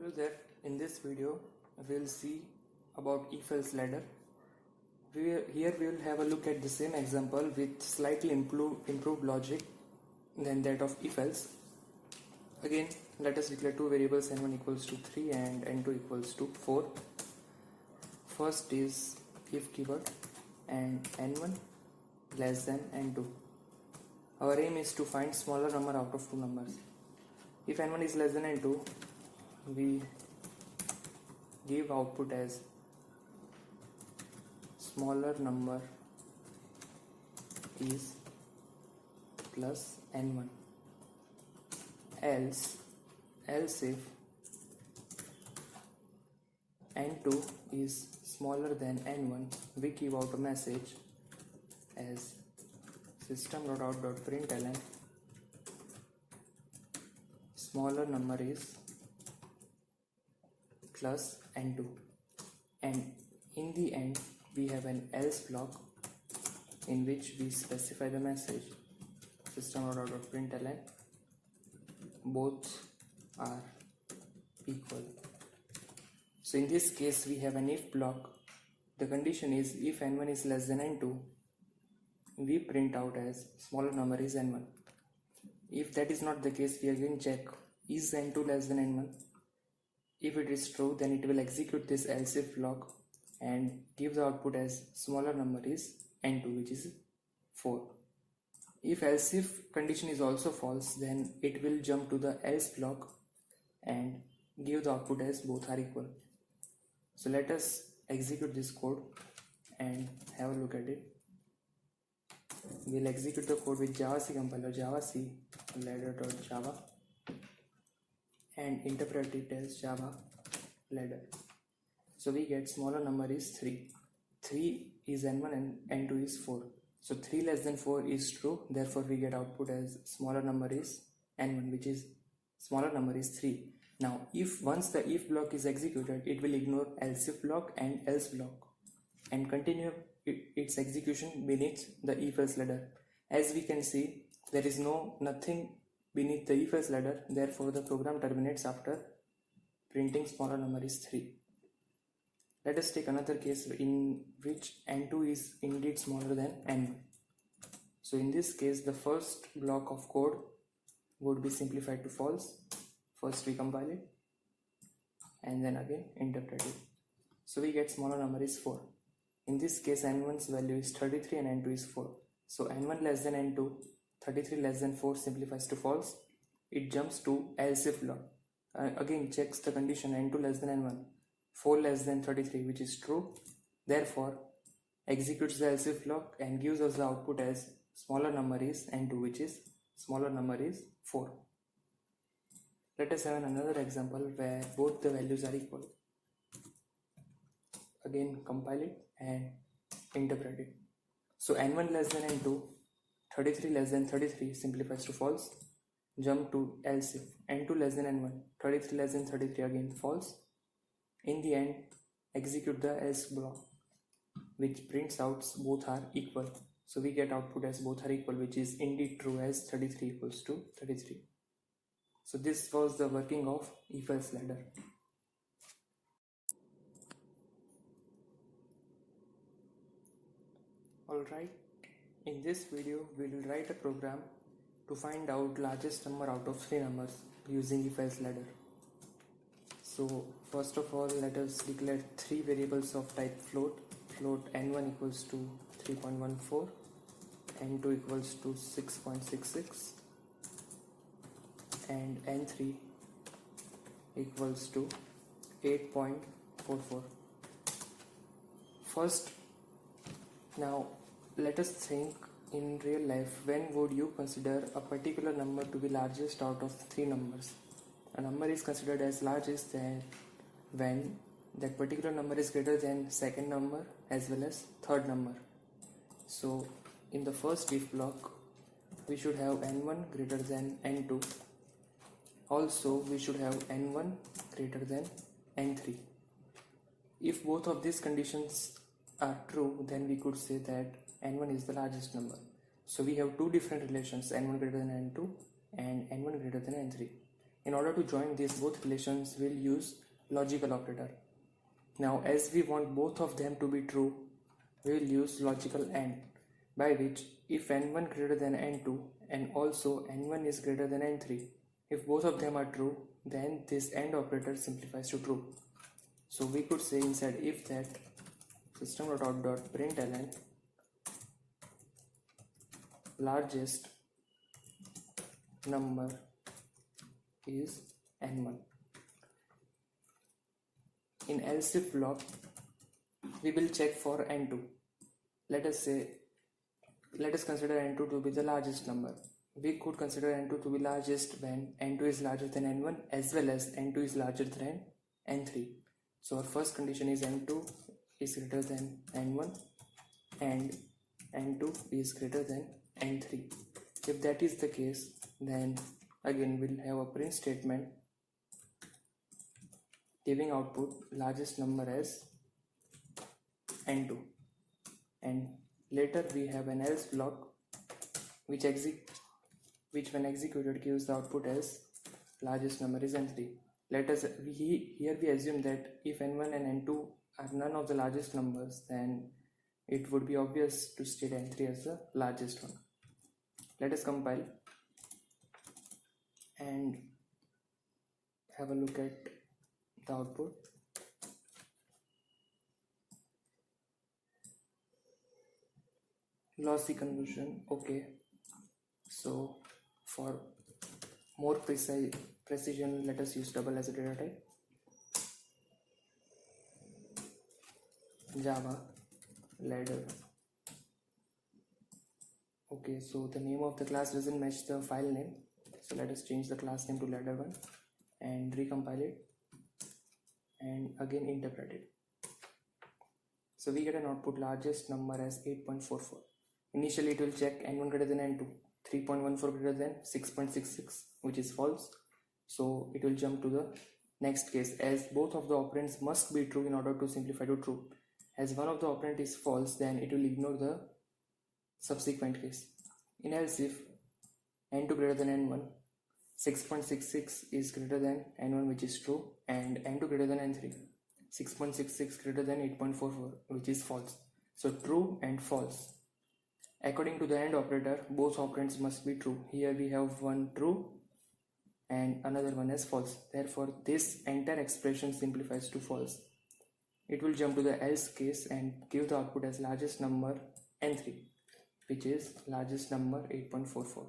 Hello there, in this video we'll see about if-else ladder. Here we will have a look at the same example with slightly improved logic than that of if-else. Again, let us declare two variables n1 equals to 3 and n2 equals to 4. First is if keyword and n1 less than n2. Our aim is to find smaller number out of two numbers. If n1 is less than n2, we give output as smaller number is plus n1. Else if n2 is smaller than n1, we give out a message as system.out.println smaller number is plus n2, and in the end we have an else block in which we specify the message system.out.println both are equal. So in this case we have an if block. The condition is if n1 is less than n2, we print out as smaller number is n1. If that is not the case, we again check is n2 less than n1. If it is true, then it will execute this else if block and give the output as smaller number is n2, which is 4. If else if condition is also false, then it will jump to the else block and give the output as both are equal. So let us execute this code and have a look at it. We'll execute the code with javac compiler javac ladder.java and interpret it as java ladder. So we get smaller number is 3. 3 is n1 and n2 is 4. So 3 less than 4 is true, therefore we get output as smaller number is n1, which is smaller number is 3. Now if once the if block is executed, it will ignore else if block and else block and continue its execution beneath the if else ladder. As we can see, there is nothing beneath the if else ladder, therefore the program terminates after printing smaller number is 3. Let us take another case in which n2 is indeed smaller than n1. So in this case, the first block of code would be simplified to false. First we compile it and then again interpret it. So we get smaller number is 4. In this case, n1's value is 33 and n2 is 4. So n1 less than n2, 33 less than 4 simplifies to false. It jumps to else if block. Again checks the condition n2 less than n1, 4 less than 33, which is true. Therefore executes the else if block and gives us the output as smaller number is n2, which is smaller number is 4. Let us have another example where both the values are equal. Again compile it and interpret it. So n1 less than n2, 33 less than 33 simplifies to false. Jump to else if n2 less than n1, 33 less than 33 again false. In the end execute the else block which prints out both are equal. So we get output as both are equal, which is indeed true as 33 equals to 33. So this was the working of if else ladder. Alright, in this video we will write a program to find out largest number out of 3 numbers using if else ladder. So first of all, let us declare 3 variables of type float. Float n1 equals to 3.14, n2 equals to 6.66 and n3 equals to 8.44. First, now let us think in real life, when would you consider a particular number to be largest out of 3 numbers? A number is considered as largest when that particular number is greater than second number as well as third number. So in the first if block, we should have n1 greater than n2. Also we should have n1 greater than n3. If both of these conditions are true, then we could say that n1 is the largest number. So we have two different relations, n1 greater than n2 and n1 greater than n3. In order to join these both relations, we'll use logical operator. Now, as we want both of them to be true, we'll use logical AND, by which if n1 greater than n2 and also n1 is greater than n3, if both of them are true, then this AND operator simplifies to true. So we could say inside if that system.out.println largest number is n1. In else if block, we will check for n2. Let us consider n2 to be the largest number. We could consider n2 to be largest when n2 is larger than n1 as well as n2 is larger than n3. So our first condition is n2 is greater than n1 and n2 is greater than n3. If that is the case, then again we'll have a print statement giving output largest number as n2, and later we have an else block which when executed gives the output as largest number is n3. Here we assume that if n1 and n2 are none of the largest numbers, then it would be obvious to state n3 as the largest one. Let us compile and have a look at the output. Lossy conversion, okay. So for more precision, let us use double as a data type. Java ladder. Okay, so the name of the class doesn't match the file name, so let us change the class name to ladder1 and recompile it and again interpret it. So we get an output largest number as 8.44. Initially it will check n1 greater than n2, 3.14 greater than 6.66, which is false. So it will jump to the next case, as both of the operands must be true in order to simplify to true. As one of the operand is false, then it will ignore the subsequent case. In else if n2 greater than n1, 6.66 is greater than n1, which is true, and n2 greater than n3, 6.66 greater than 8.44, which is false. So true and false. According to the AND operator, both operands must be true. Here we have one true and another one as false. Therefore, this entire expression simplifies to false. It will jump to the else case and give the output as largest number n3, which is largest number 8.44.